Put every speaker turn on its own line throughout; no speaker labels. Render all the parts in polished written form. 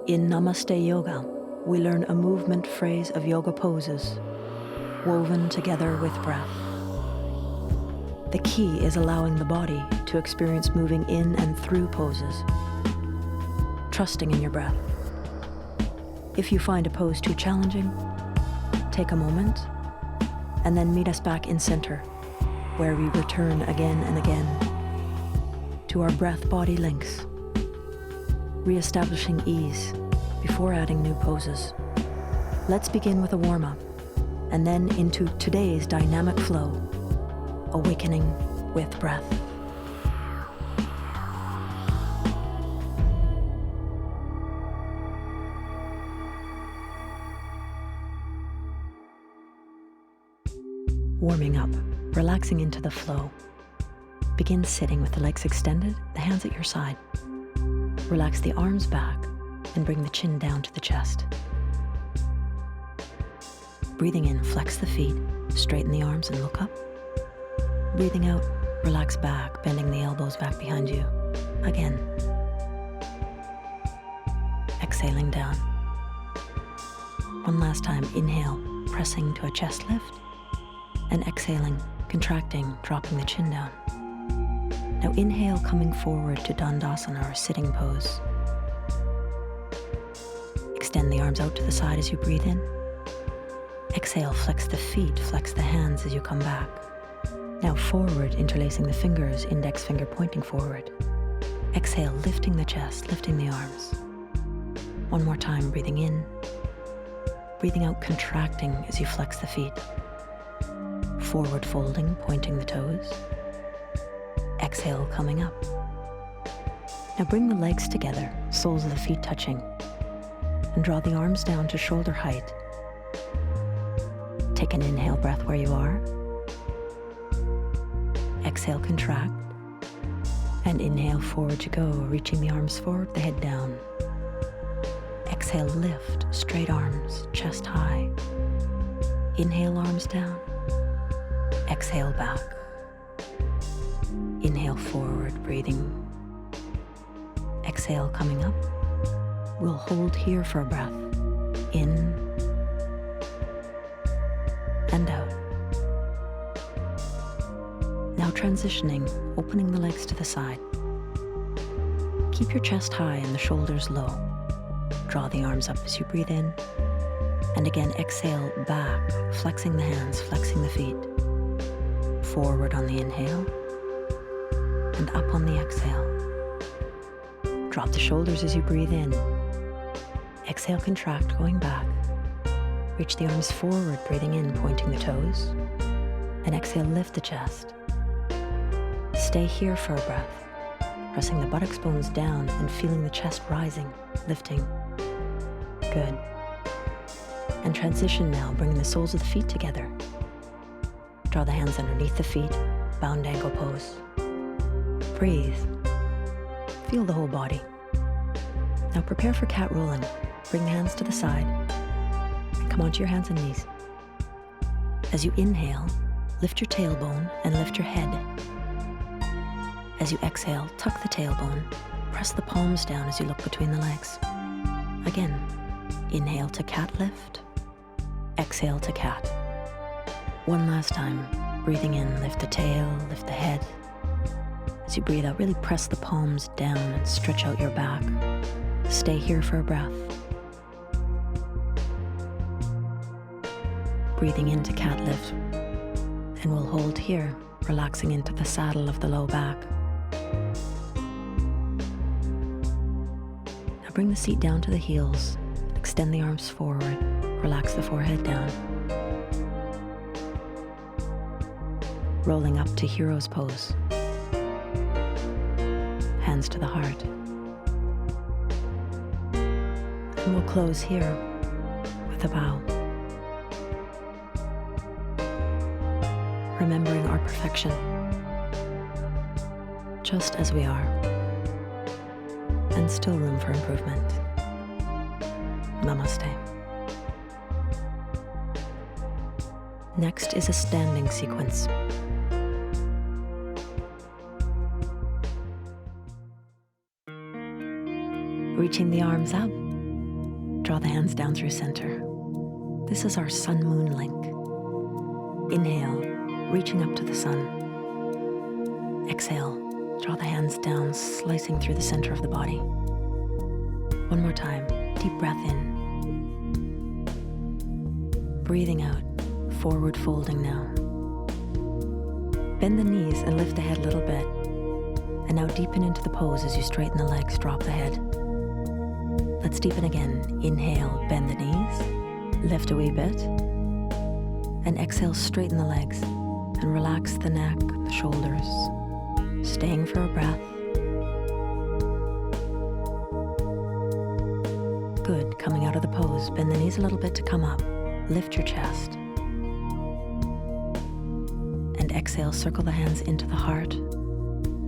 In Namaste Yoga, we learn a movement phrase of yoga poses, woven together with breath. The key is allowing the body to experience moving in and through poses, trusting in your breath. If you find a pose too challenging, take a moment and then meet us back in center, where we return again and again to our breath-body links, re-establishing ease before adding new poses. Let's begin with a warm-up and then into today's dynamic flow, awakening with breath. Warming up, relaxing into the flow. Begin sitting with the legs extended, the hands at your side. Relax the arms back and bring the chin down to the chest. Breathing in, flex the feet, straighten the arms and look up. Breathing out, relax back, bending the elbows back behind you. Again. Exhaling down. One last time, inhale, pressing to a chest lift, and exhaling, contracting, dropping the chin down. Now inhale, coming forward to Dandasana or sitting pose. Extend the arms out to the side as you breathe in. Exhale, flex the feet, flex the hands as you come back. Now forward, interlacing the fingers, index finger pointing forward. Exhale, lifting the chest, lifting the arms. One more time, breathing in. Breathing out, contracting as you flex the feet. Forward folding, pointing the toes. Exhale, coming up. Now bring the legs together, soles of the feet touching, and draw the arms down to shoulder height. Take an inhale breath where you are. Exhale, contract. And inhale, forward you go, reaching the arms forward, the head down. Exhale, lift, straight arms, chest high. Inhale, arms down. Exhale, back. Inhale, forward, breathing. Exhale, coming up. We'll hold here for a breath. In and out. Now transitioning, opening the legs to the side. Keep your chest high and the shoulders low. Draw the arms up as you breathe in. And again, exhale, back, flexing the hands, flexing the feet. Forward on the inhale, and up on the exhale. Drop the shoulders as you breathe in. Exhale, contract, going back. Reach the arms forward, breathing in, pointing the toes. And exhale, lift the chest. Stay here for a breath, pressing the buttocks bones down and feeling the chest rising, lifting. Good. And transition now, bringing the soles of the feet together. Draw the hands underneath the feet, bound ankle pose. Breathe. Feel the whole body. Now prepare for cat rolling. Bring the hands to the side and come onto your hands and knees. As you inhale, lift your tailbone and lift your head. As you exhale, tuck the tailbone, press the palms down as you look between the legs. Again, inhale to cat lift, exhale to cat. One last time, breathing in, lift the tail, lift the head. As you breathe out, really press the palms down and stretch out your back. Stay here for a breath. Breathing into cat lift, and we'll hold here, relaxing into the saddle of the low back. Now bring the seat down to the heels, extend the arms forward, relax the forehead down. Rolling up to hero's pose. Hands to the heart. And we'll close here with a bow. Remembering our perfection, just as we are, and still room for improvement. Namaste. Next is a standing sequence. Reaching the arms up, Draw the hands down through center. This is our sun-moon link. Inhale, reaching up to the sun. Exhale, draw the hands down, slicing through the center of the body. One more time, deep breath in. Breathing out, forward folding now. Bend the knees and lift the head a little bit. And now deepen into the pose as you straighten the legs, drop the head. Let's deepen again. Inhale, bend the knees, lift a wee bit. And exhale, straighten the legs and relax the neck, the shoulders. Staying for a breath. Good, coming out of the pose, bend the knees a little bit to come up. Lift your chest. And exhale, circle the hands into the heart.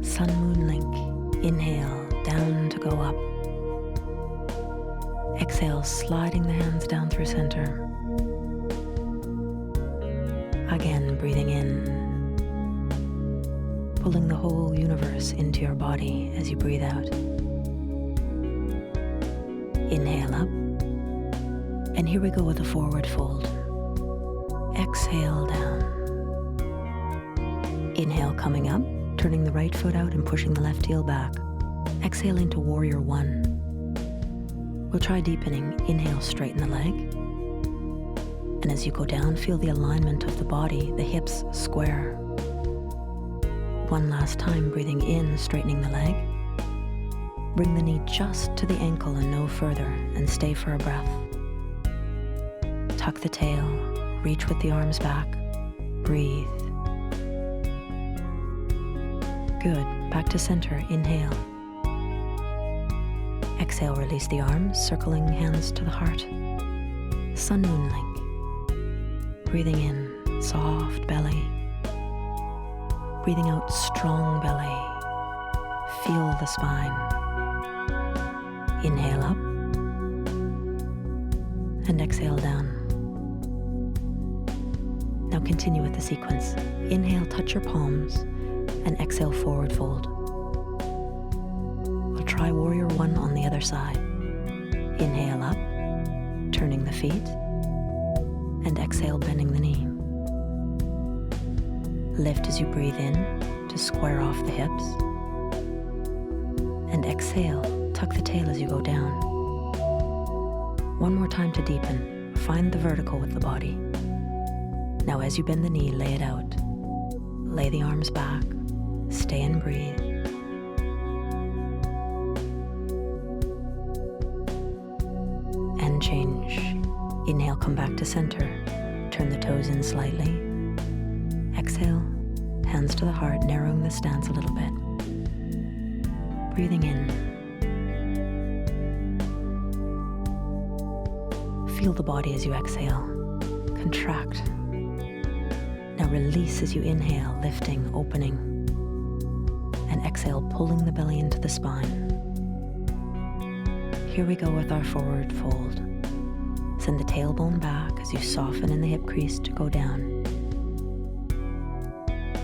Sun-moon link. Inhale, down to go up. Exhale, sliding the hands down through center. Again, breathing in. Pulling the whole universe into your body as you breathe out. Inhale up. And here we go with a forward fold. Exhale down. Inhale coming up, turning the right foot out and pushing the left heel back. Exhaling to warrior one. We'll try deepening. Inhale, straighten the leg. And as you go down, feel the alignment of the body, the hips square. One last time, breathing in, straightening the leg. Bring the knee just to the ankle and no further, and stay for a breath. Tuck the tail, reach with the arms back, breathe. Good, back to center, inhale. Exhale, release the arms, circling hands to the heart. Sun-moon link. Breathing in, soft belly. Breathing out, strong belly. Feel the spine. Inhale up. And exhale down. Now continue with the sequence. Inhale, touch your palms, and exhale, forward fold. We'll try warrior one on the other side. Inhale up, turning the feet, and exhale, bending the knee. Lift as you breathe in to square off the hips, and exhale, tuck the tail as you go down. One more time to deepen. Find the vertical with the body. Now as you bend the knee, lay it out. Lay the arms back. Stay and breathe. And change. Inhale, come back to center. Turn the toes in slightly. Exhale, hands to the heart, narrowing the stance a little bit. Breathing in. Feel the body as you exhale. Contract. Now release as you inhale, lifting, opening. And exhale, pulling the belly into the spine. Here we go with our forward fold. Send the tailbone back as you soften in the hip crease to go down.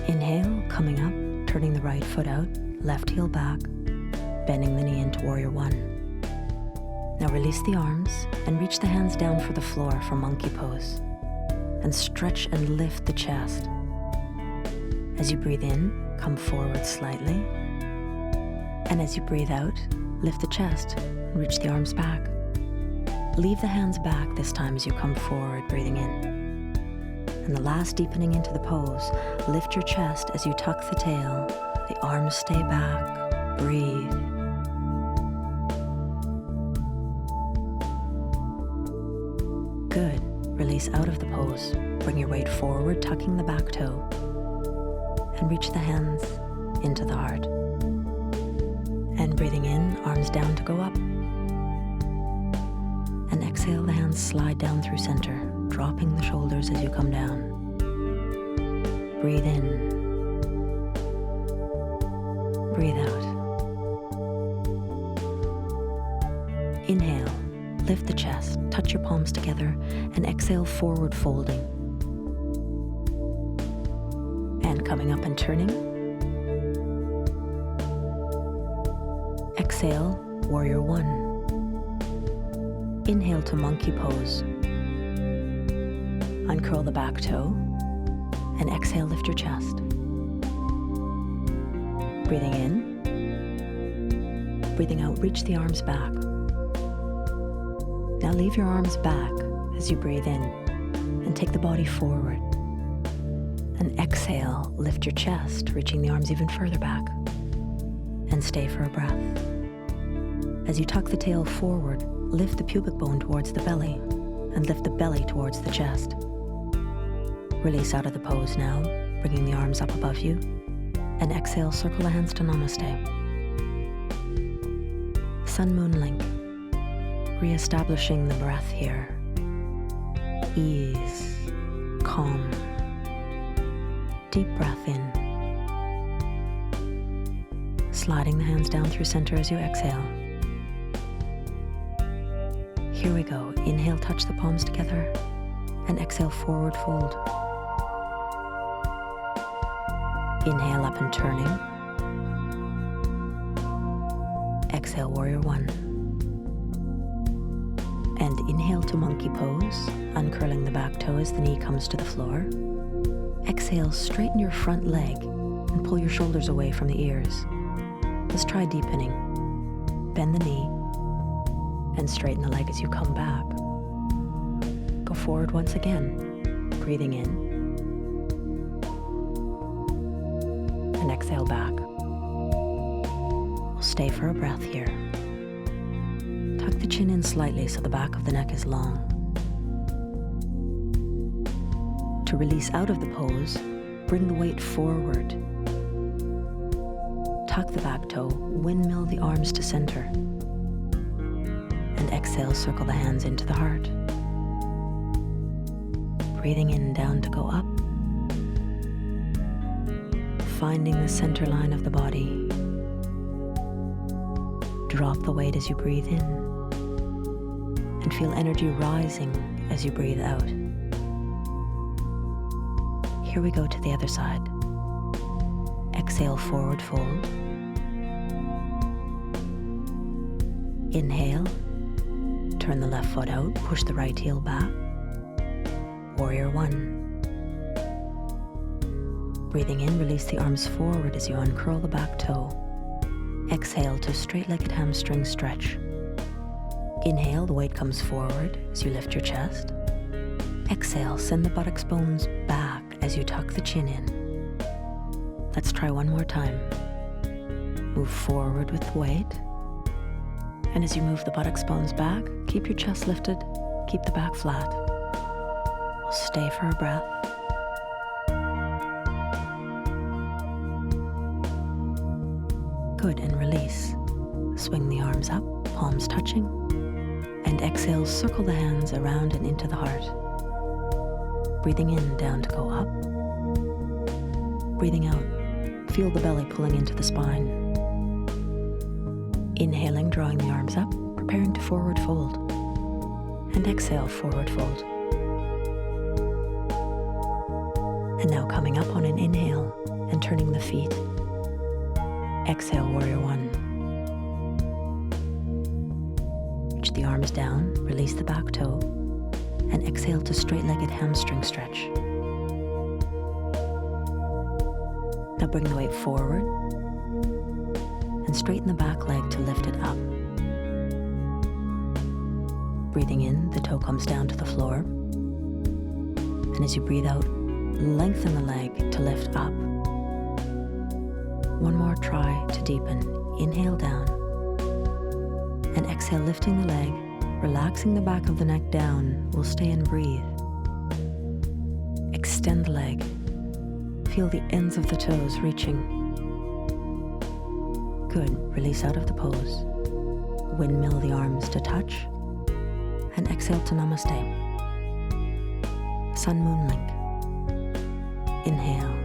Inhale, coming up, turning the right foot out, left heel back, bending the knee into warrior one. Now release the arms and reach the hands down for the floor for monkey pose. And stretch and lift the chest. As you breathe in, come forward slightly. And as you breathe out, lift the chest and reach the arms back. Leave the hands back this time as you come forward, breathing in. And the last deepening into the pose, lift your chest as you tuck the tail. The arms stay back. Breathe. Good. Release out of the pose. Bring your weight forward, tucking the back toe. And reach the hands into the heart. And breathing in, arms down to go up. And exhale, the hands slide down through center, dropping the shoulders as you come down. Breathe in. Breathe out. Inhale. Lift the chest, touch your palms together, and exhale, forward folding. And coming up and turning. Exhale, warrior one. Inhale to monkey pose. Uncurl the back toe and exhale, lift your chest. Breathing in. Breathing out, reach the arms back. Now leave your arms back as you breathe in and take the body forward. And exhale, lift your chest, reaching the arms even further back. And stay for a breath. As you tuck the tail forward, lift the pubic bone towards the belly and lift the belly towards the chest. Release out of the pose now, bringing the arms up above you. And exhale, circle the hands to Namaste. Sun Moon Link. Re-establishing the breath here. Ease, calm. Deep breath in. Sliding the hands down through center as you exhale. Here we go. Inhale, touch the palms together. And exhale, forward fold. Inhale, up and turning. Exhale, warrior one. And inhale to monkey pose, uncurling the back toe as the knee comes to the floor. Exhale, straighten your front leg and pull your shoulders away from the ears. Let's try deepening. Bend the knee and straighten the leg as you come back. Go forward once again, breathing in. And exhale back. We'll stay for a breath here. Tuck the chin in slightly so the back of the neck is long. To release out of the pose, bring the weight forward. Tuck the back toe, windmill the arms to center. And exhale, circle the hands into the heart. Breathing in, down to go up. Finding the center line of the body. Drop the weight as you breathe in. And feel energy rising as you breathe out. Here we go to the other side. Exhale, forward fold. Inhale, turn the left foot out, push the right heel back. Warrior one. Breathing in, release the arms forward as you uncurl the back toe. Exhale to straight-legged hamstring stretch. Inhale, the weight comes forward as you lift your chest. Exhale, send the buttocks bones back as you tuck the chin in. Let's try one more time. Move forward with the weight. And as you move the buttocks bones back, keep your chest lifted, keep the back flat. We'll stay for a breath. Good, and release. Swing the arms up, palms touching. And exhale, circle the hands around and into the heart. Breathing in, down to go up. Breathing out, feel the belly pulling into the spine. Inhaling, drawing the arms up, preparing to forward fold. And exhale, forward fold. And now coming up on an inhale and turning the feet. Exhale, warrior one. Reach the arms down, release the back toe, and exhale to straight-legged hamstring stretch. Now bring the weight forward and straighten the back leg to lift it up. Breathing in, the toe comes down to the floor. And as you breathe out, lengthen the leg to lift up. One more try to deepen. Inhale down. And exhale, lifting the leg, relaxing the back of the neck down. We'll stay and breathe. Extend the leg. Feel the ends of the toes reaching. Good. Release out of the pose. Windmill the arms to touch. And exhale to Namaste. Sun Moon Link. Inhale.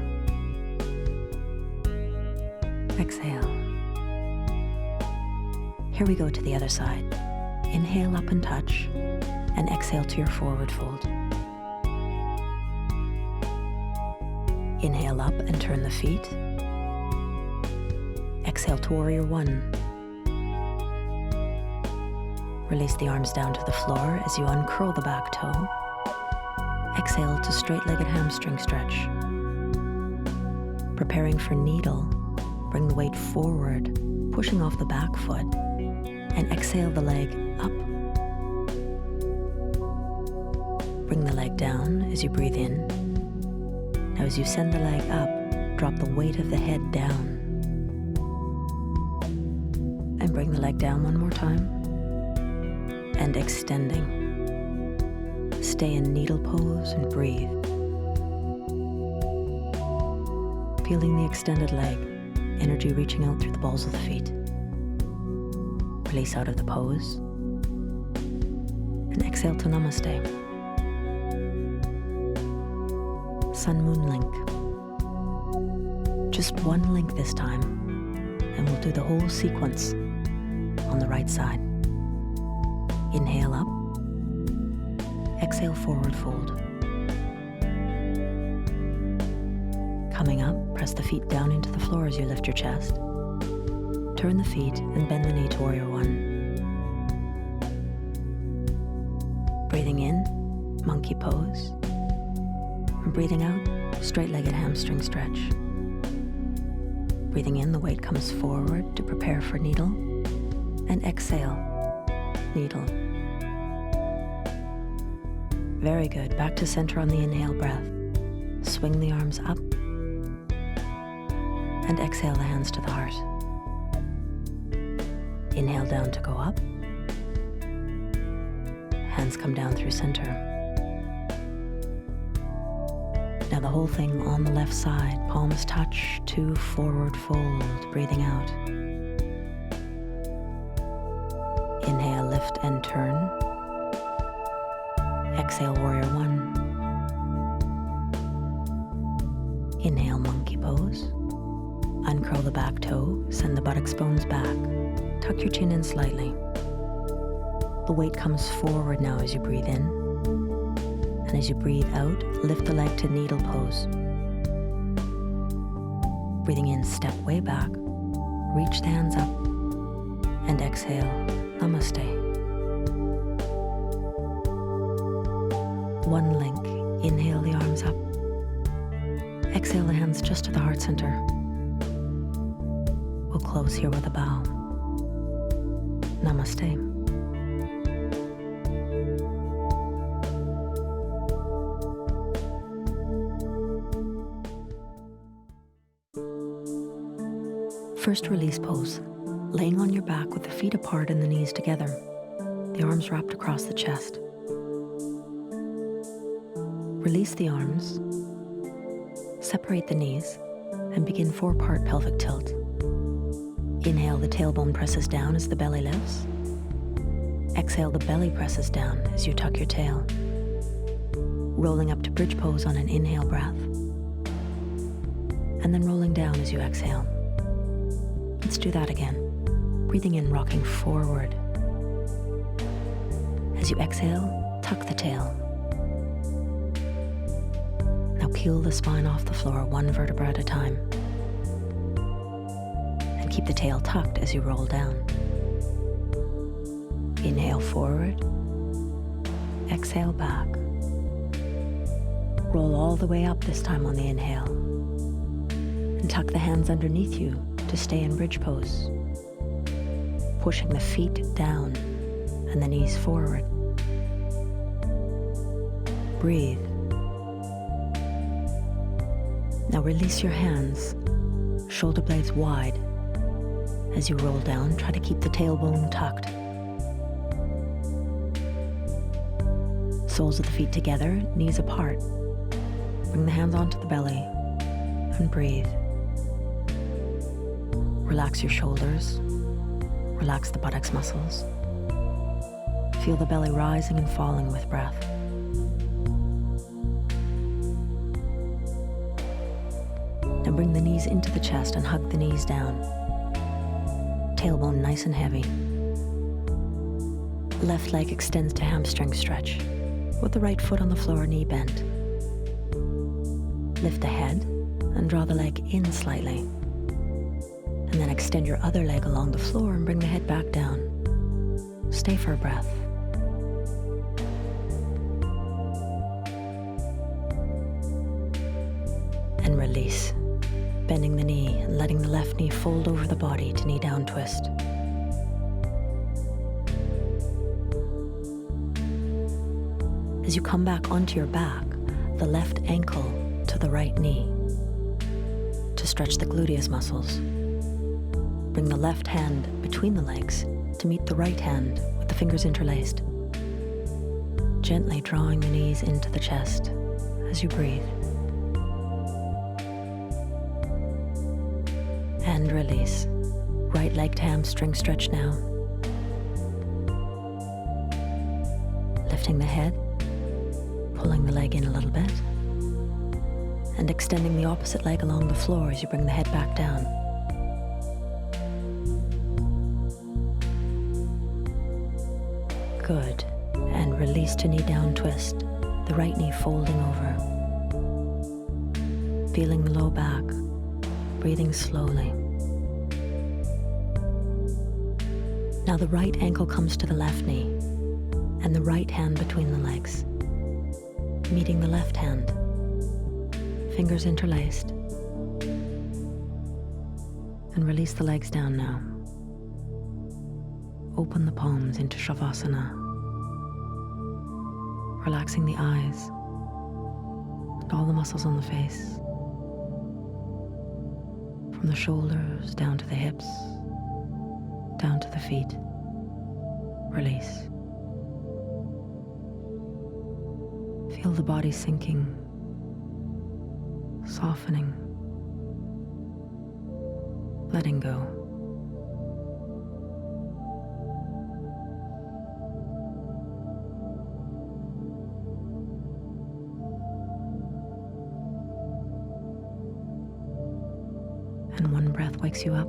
Exhale. Here we go to the other side. Inhale up and touch, and exhale to your forward fold. Inhale up and turn the feet. Exhale to warrior one. Release the arms down to the floor as you uncurl the back toe. Exhale to straight-legged hamstring stretch. Preparing for needle, bring the weight forward, pushing off the back foot, and exhale the leg up. Bring the leg down as you breathe in. Now as you send the leg up, drop the weight of the head down. And bring the leg down one more time. And extending. Stay in needle pose and breathe. Feeling the extended leg, energy reaching out through the balls of the feet. Release out of the pose. And exhale to Namaste. Sun-Moon link. Just one link this time, and we'll do the whole sequence on the right side. Inhale up. Exhale, forward fold. Coming up, press the feet down into the floor as you lift your chest. Turn the feet and bend the knee to warrior one. Breathing in, monkey pose. And breathing out, straight-legged hamstring stretch. Breathing in, the weight comes forward to prepare for needle. And exhale, needle. Very good. Back to center on the inhale breath. Swing the arms up. And exhale the hands to the heart. Inhale down to go up. Hands come down through center. Now the whole thing on the left side. Palms touch to forward fold. Breathing out. Inhale, lift and turn. Exhale, warrior one. Inhale, monkey pose. Uncurl the back toe, send the buttocks bones back. Tuck your chin in slightly. The weight comes forward now as you breathe in. And as you breathe out, lift the leg to needle pose. Breathing in, step way back. Reach the hands up. And exhale, Namaste. One link. Inhale the arms up. Exhale the hands just to the heart center. We'll close here with a bow. Namaste. First release pose. Laying on your back with the feet apart and the knees together. The arms wrapped across the chest. Release the arms, separate the knees, and begin 4-part pelvic tilt. Inhale, the tailbone presses down as the belly lifts. Exhale, the belly presses down as you tuck your tail. Rolling up to bridge pose on an inhale breath. And then rolling down as you exhale. Let's do that again. Breathing in, rocking forward. As you exhale, tuck the tail. Now peel the spine off the floor, one vertebra at a time. And keep the tail tucked as you roll down. Inhale forward. Exhale back. Roll all the way up this time on the inhale. And tuck the hands underneath you to stay in bridge pose. Pushing the feet down and the knees forward. Breathe. Now release your hands, shoulder blades wide. As you roll down, try to keep the tailbone tucked. Soles of the feet together, knees apart. Bring the hands onto the belly and breathe. Relax your shoulders. Relax the buttocks muscles. Feel the belly rising and falling with breath. Now bring the knees into the chest and hug the knees down. Tailbone nice and heavy. Left leg extends to hamstring stretch, with the right foot on the floor, knee bent. Lift the head and draw the leg in slightly. And then extend your other leg along the floor and bring the head back down. Stay for a breath. And release, bending the knee and letting the left knee fold over the body to knee down twist. As you come back onto your back, the left ankle to the right knee to stretch the gluteus muscles. Bring the left hand between the legs to meet the right hand with the fingers interlaced. Gently drawing the knees into the chest as you breathe. And release. Right leg to hamstring stretch now. Lifting the head, pulling the leg in a little bit, and extending the opposite leg along the floor as you bring the head back down. Good. And release to knee down twist, the right knee folding over. Feeling the low back, breathing slowly. Now the right ankle comes to the left knee, and the right hand between the legs, meeting the left hand, fingers interlaced. And release the legs down now. Open the palms into Savasana, relaxing the eyes and all the muscles on the face, from the shoulders down to the hips, down to the feet. Release. Feel the body sinking, softening, letting go. And one breath wakes you up.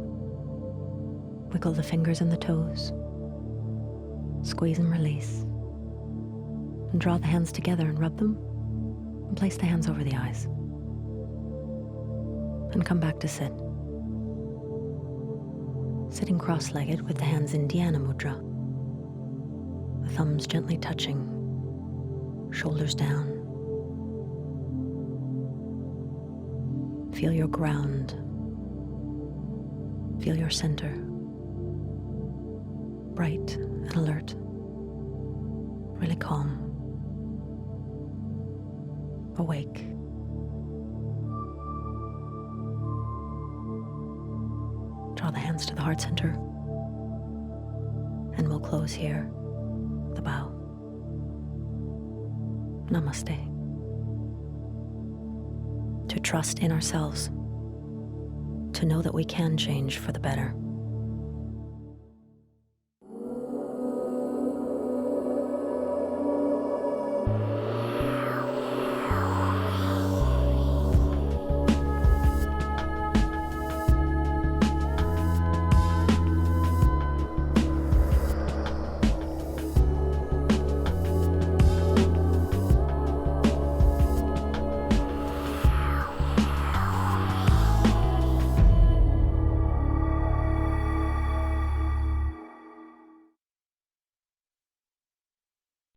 Wiggle the fingers and the toes. Squeeze and release. And draw the hands together and rub them. And place the hands over the eyes. And come back to sit. Sitting cross-legged with the hands in Dhyana Mudra. The thumbs gently touching. Shoulders down. Feel your ground. Feel your center. Bright and alert. Really calm. Awake. Draw the hands to the heart center. And we'll close here. The bow. Namaste. To trust in ourselves. To know that we can change for the better.